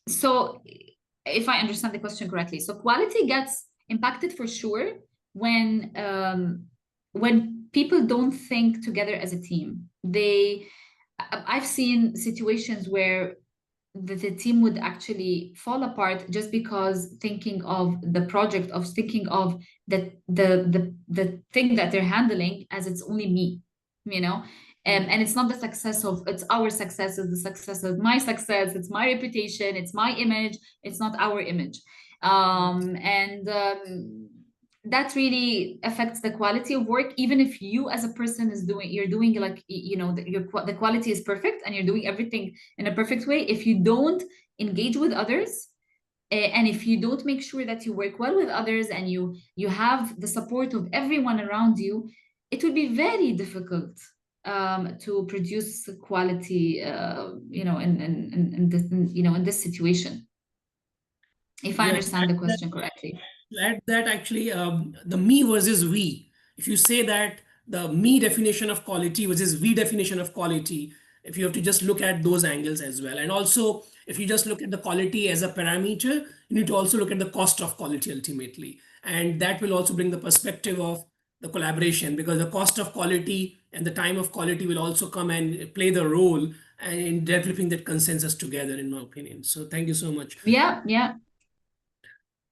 So if I understand the question correctly, so quality gets impacted for sure when people don't think together as a team. I've seen situations where the team would actually fall apart just because thinking of the project, of thinking of the thing that they're handling as it's only me, you know Mm. and it's not the success of, it's our success, it's the success of my success, it's my reputation, it's my image, it's not our image. And that really affects the quality of work, even if you as a person you're doing, like, the quality is perfect and you're doing everything in a perfect way. If you don't engage with others, and if you don't make sure that you work well with others, and you have the support of everyone around you, it will be very difficult to produce quality, in this situation, if I Yeah, understand the question correctly. to add that actually, the me versus we. If you say that the me definition of quality versus we definition of quality, if you have to just look at those angles as well. And also, if you just look at the quality as a parameter, you need to also look at the cost of quality ultimately. And that will also bring the perspective of the collaboration, because the cost of quality and the time of quality will also come and play the role in developing that consensus together, in my opinion. So thank you so much. Yeah, yeah.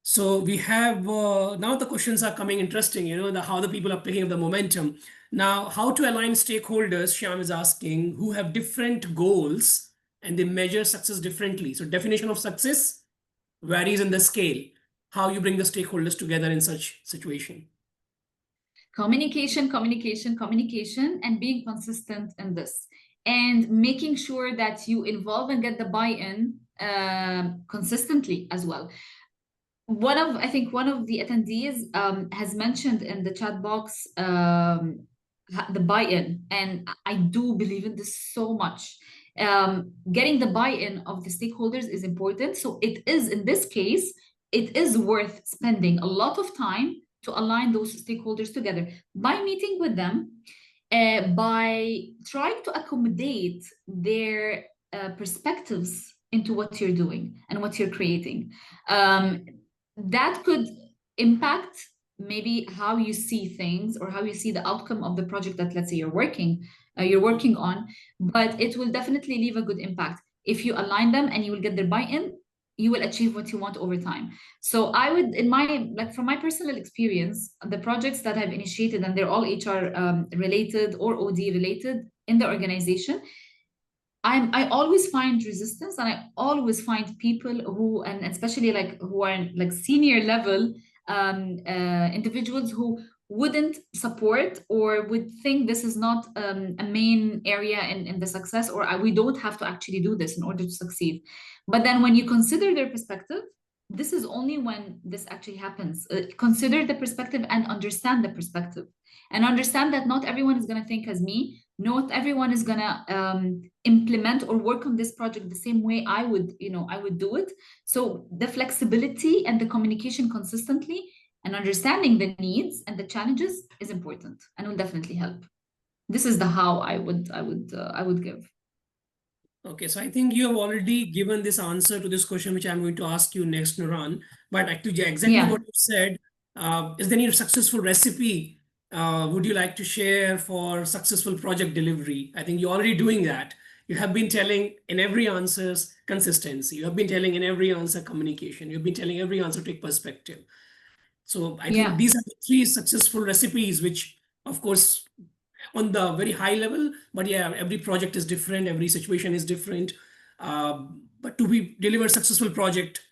So we have now the questions are coming interesting, how the people are picking up the momentum. Now, how to align stakeholders, Shyam is asking, who have different goals and they measure success differently. So definition of success varies in the scale. How you bring the stakeholders together in such situation. Communication, communication, communication, and being consistent in this, and making sure that you involve and get the buy-in consistently as well. I think one of the attendees has mentioned in the chat box the buy-in, and I do believe in this so much. Getting the buy-in of the stakeholders is important. So it is, in this case, it is worth spending a lot of time to align those stakeholders together by meeting with them, by trying to accommodate their perspectives into what you're doing and what you're creating. That could impact maybe how you see things or how you see the outcome of the project that, let's say, you're working on, but it will definitely leave a good impact. If you align them and you will get their buy-in, you will achieve what you want over time. So I would, from my personal experience, the projects that I've initiated, and they're all HR related or OD related in the organization, I always find resistance, and I always find people who, and especially who are like senior level individuals who wouldn't support or would think this is not a main area in the success, or we don't have to actually do this in order to succeed. But then when you consider their perspective, this is only when this actually happens. Consider the perspective and understand the perspective, and understand that not everyone is going to think as me. Not everyone is going to implement or work on this project the same way I would do it. So the flexibility and the communication consistently and understanding the needs and the challenges is important and will definitely help. This is the how I would give. Okay, so I think you have already given this answer to this question, which I'm going to ask you next, Nuran. But actually, exactly Yeah. what you said, is there any successful recipe would you like to share for successful project delivery? I think you're already doing that. You have been telling in every answer's consistency. You have been telling in every answer communication. You've been telling every answer take perspective. So I think Yeah. these are the three successful recipes, which of course on the very high level, but yeah, every project is different, every situation is different. But to be deliver successful project,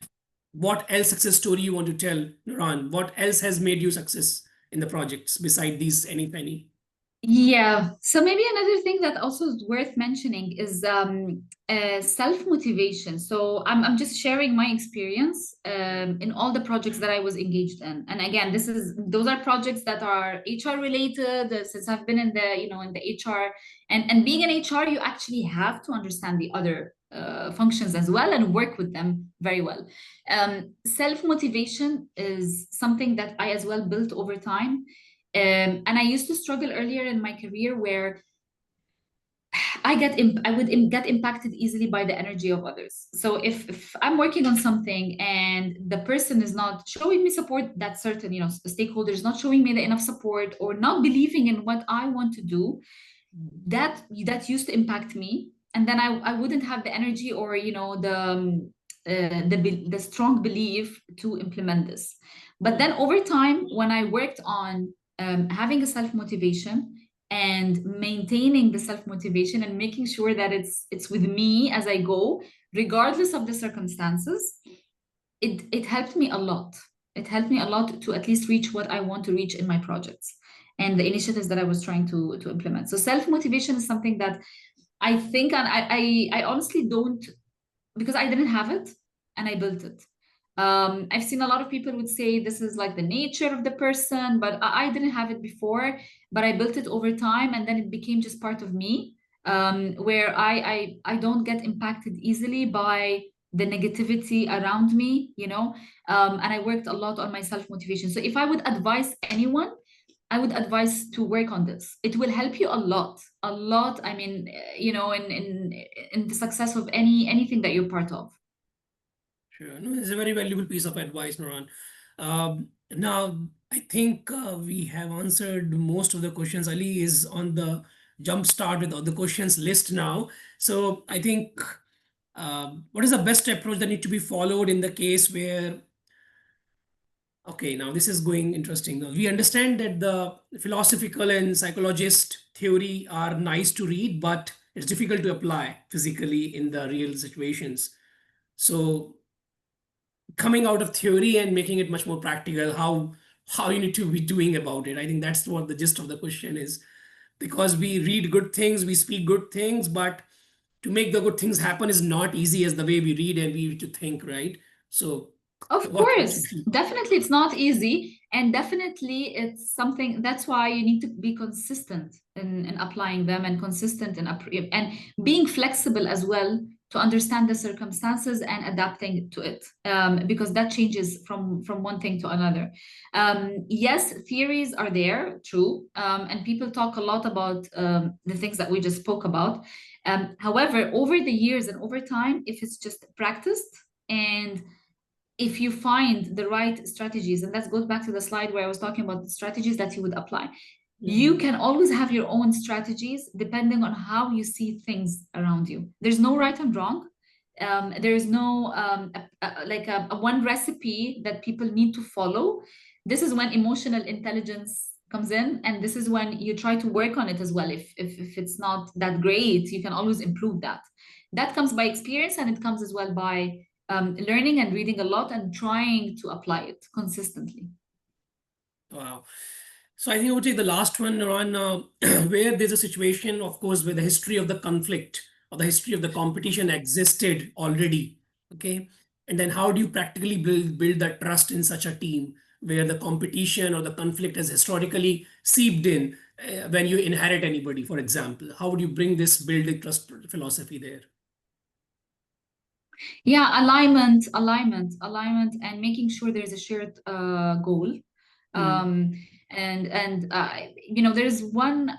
what else success story you want to tell, Nuran? What else has made you success in the projects beside these any penny? Yeah. So maybe another thing that also is worth mentioning is self-motivation. So I'm just sharing my experience in all the projects that I was engaged in. And again, those are projects that are HR related. Since I've been in the HR, and being in HR, you actually have to understand the other functions as well and work with them very well. Self-motivation is something that I as well built over time. And I used to struggle earlier in my career where I would get impacted easily by the energy of others. So if I'm working on something and the person is not showing me support, that certain, the stakeholder is not showing me the enough support or not believing in what I want to do, that used to impact me. And then I wouldn't have the energy or the strong belief to implement this. But then over time, when I worked on having a self motivation and maintaining the self motivation and making sure that it's with me as I go, regardless of the circumstances, it helped me a lot. It helped me a lot to at least reach what I want to reach in my projects and the initiatives that I was trying to implement. So self motivation is something that I think, and I honestly don't, because I didn't have it and I built it. I've seen a lot of people would say this is like the nature of the person, but I didn't have it before, but I built it over time, and then it became just part of me, where I don't get impacted easily by the negativity around me, and I worked a lot on my self motivation. So if I would advise anyone, I would advise to work on this. It will help you a lot, a lot. I mean, in the success of anything that you're part of. Sure. No, it's a very valuable piece of advice, Noran. Now, I think we have answered most of the questions. Ali is on the jump start with all the questions list now. So I think what is the best approach that need to be followed in the case where, okay, now this is going interesting. Now, we understand that the philosophical and psychologist theory are nice to read, but it's difficult to apply physically in the real situations. So coming out of theory and making it much more practical, how you need to be doing about it. I think that's what the gist of the question is, because we read good things, we speak good things, but to make the good things happen is not easy as the way we read and we to think, right? So Of what should course, we? definitely it's not easy. And definitely it's something that's why you need to be consistent in applying them, and consistent and being flexible as well to understand the circumstances and adapting to it, because that changes from one thing to another. Yes, theories are there, true, and people talk a lot about the things that we just spoke about. However, over the years and over time, if it's just practiced, and if you find the right strategies, and that goes back to the slide where I was talking about the strategies that you would apply, you Mhm. can always have your own strategies depending on how you see things around you. There's no right and wrong. There is no a one recipe that people need to follow. This is when emotional intelligence comes in, and this is when you try to work on it as well. If it's not that great, you can always improve that. That comes by experience, and it comes as well by learning and reading a lot and trying to apply it consistently. Wow. So I think I would take the last one, Ron, where there's a situation, of course, where the history of the conflict or the history of the competition existed already. Okay. And then how do you practically build that trust in such a team where the competition or the conflict has historically seeped in when you inherit anybody, for example? How would you bring this building trust philosophy there? Yeah, alignment, and making sure there's a shared goal. Hmm. Um, and there's one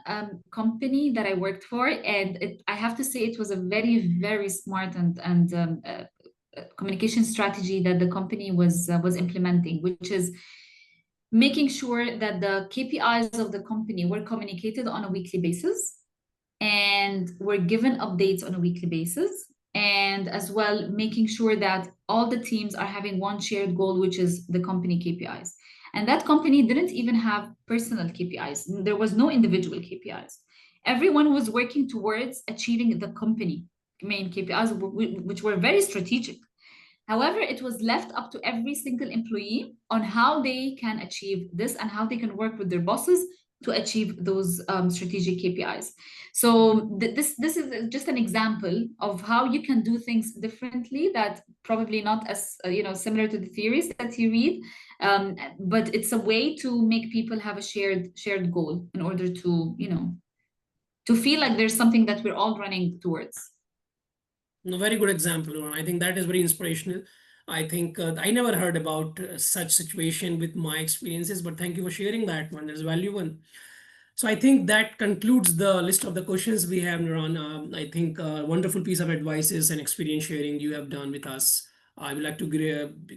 company that I worked for, and I have to say it was a very smart and communication strategy that the company was implementing, which is making sure that the KPIs of the company were communicated on a weekly basis, and we're given updates on a weekly basis, and as well making sure that all the teams are having one shared goal, which is the company KPIs. And that company didn't even have personal KPIs. There was no individual KPIs. Everyone was working towards achieving the company main KPIs, which were very strategic. However, it was left up to every single employee on how they can achieve this and how they can work with their bosses to achieve those strategic KPIs. So this is just an example of how you can do things differently. That probably not as similar to the theories that you read, but it's a way to make people have a shared goal in order to feel like there's something that we're all running towards. No, very good example, Ron. I think that is very inspirational. I think I never heard about such situation with my experiences, but thank you for sharing that one. There's value one. So I think that concludes the list of the questions we have, Nuran. I think a wonderful piece of advices and experience sharing you have done with us. I would like to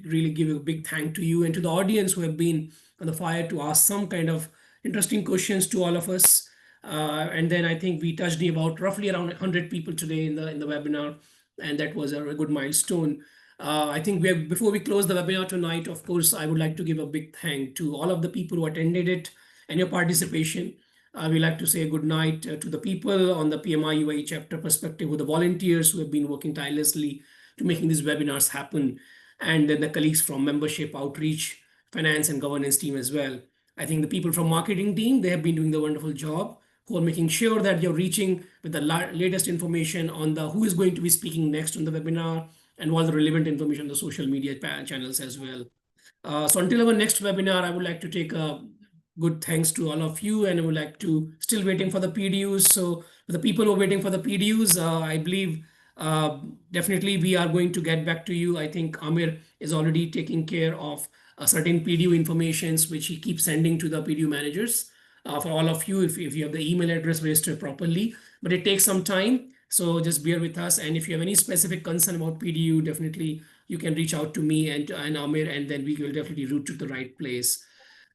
really give a big thank to you and to the audience who have been on the fire to ask some kind of interesting questions to all of us. And then I think we touched about roughly around 100 people today in the webinar, and that was a good milestone. I think before we close the webinar tonight, of course, I would like to give a big thank to all of the people who attended it and your participation. We like to say good night to the people on the PMI UAE chapter perspective, who the volunteers who have been working tirelessly to making these webinars happen, and then the colleagues from membership, outreach, finance, and governance team as well. I think the people from marketing team, they have been doing the wonderful job, who are making sure that you're reaching with the latest information on the who is going to be speaking next on the webinar and all the relevant information on the social media channels as well. So until our next webinar, I would like to take a good thanks to all of you, and I would like to still waiting for the PDUs. So for the people who are waiting for the PDUs, I believe definitely we are going to get back to you. I think Amir is already taking care of certain PDU informations which he keeps sending to the PDU managers for all of you if you have the email address registered properly. But it takes some time, so just bear with us. And if you have any specific concern about PDU, definitely you can reach out to me and Amir, and then we will definitely route to the right place.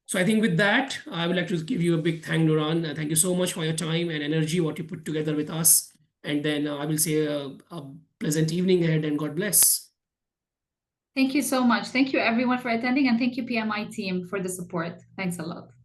So I think with that, I would like to give you a big thank, Noran. Thank you so much for your time and energy, what you put together with us. And then I will say a pleasant evening ahead, and God bless. Thank you so much. Thank you everyone for attending, and thank you PMI team for the support. Thanks a lot.